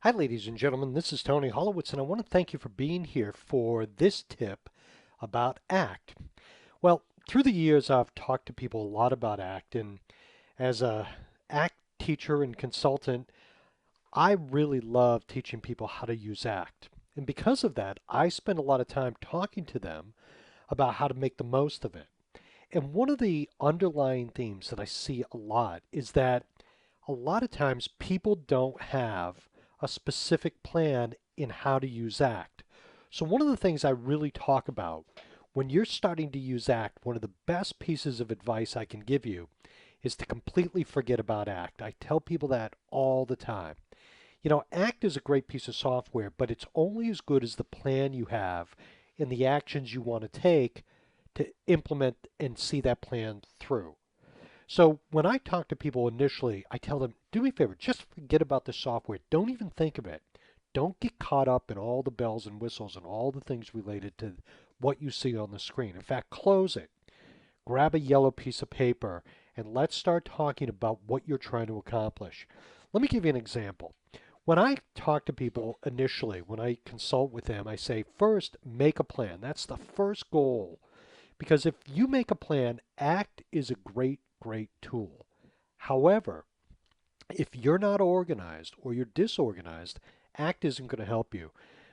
Hi, ladies and gentlemen. This is Tony Holowitz, and I want to thank you for being here for this tip about ACT. Well, through the years, I've talked to people a lot about ACT, and as a ACT teacher and consultant, I really love teaching people how to use ACT. And because of that, I spend a lot of time talking to them about how to make the most of it. And one of the underlying themes that I see a lot is that a lot of times people don't have a specific plan in how to use ACT. So one of the things I really talk about when you're starting to use ACT, one of the best pieces of advice I can give you is to completely forget about ACT. I tell people that all the time. ACT is a great piece of software, but it's only as good as the plan you have and the actions you want to take to implement and see that plan through. So when I talk to people initially, I tell them, do me a favor, just forget about the software. Don't even think of it. Don't get caught up in all the bells and whistles and all the things related to what you see on the screen. In fact, close it. Grab a yellow piece of paper and let's start talking about what you're trying to accomplish. Let me give you an example. When I talk to people initially, when I consult with them, I say, first, make a plan. That's the first goal. Because if you make a plan, ACT is a great tool. However, if you're not organized or you're disorganized, ACT isn't going to help you.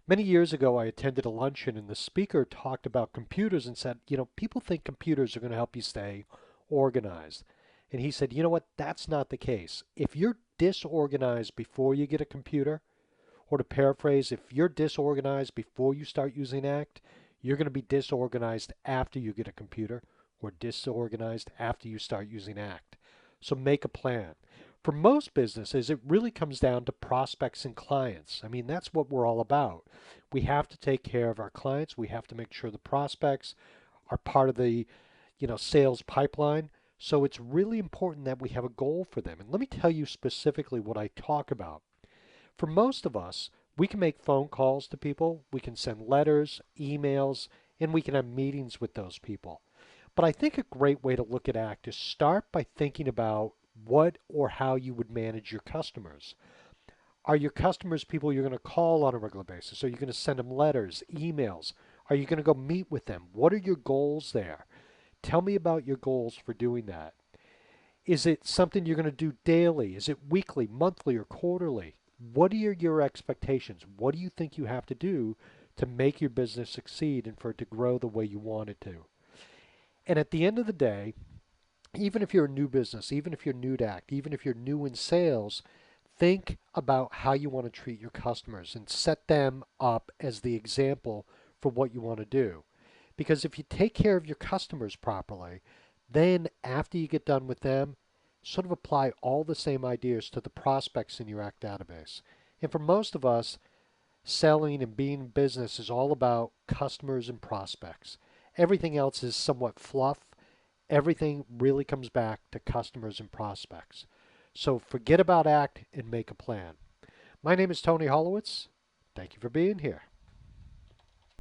Many years ago, I attended a luncheon and the speaker talked about computers and said, people think computers are going to help you stay organized. And he said, you know what? That's not the case. If you're disorganized before you get a computer, or to paraphrase, if you're disorganized before you start using ACT, you're going to be disorganized after you get a computer or disorganized after you start using ACT. So make a plan. For most businesses, it really comes down to prospects and clients. I mean, that's what we're all about. We have to take care of our clients. We have to make sure the prospects are part of the, sales pipeline. So it's really important that we have a goal for them. And let me tell you specifically what I talk about. For most of us, we can make phone calls to people, we can send letters, emails, and we can have meetings with those people. But I think a great way to look at ACT is start by thinking about what or how you would manage your customers. Are your customers people you're going to call on a regular basis? Are you going to send them letters, emails? Are you going to go meet with them? What are your goals there? Tell me about your goals for doing that. Is it something you're going to do daily? Is it weekly, monthly, or quarterly? What are your expectations? What do you think you have to do to make your business succeed and for it to grow the way you want it to? And at the end of the day, even if you're a new business, even if you're new to ACT, even if you're new in sales, think about how you want to treat your customers and set them up as the example for what you want to do. Because if you take care of your customers properly, then after you get done with them, sort of apply all the same ideas to the prospects in your ACT database. And for most of us, selling and being in business is all about customers and prospects. Everything else is somewhat fluff. Everything really comes back to customers and prospects. So forget about ACT and make a plan. My name is Tony Holowitz. Thank you for being here.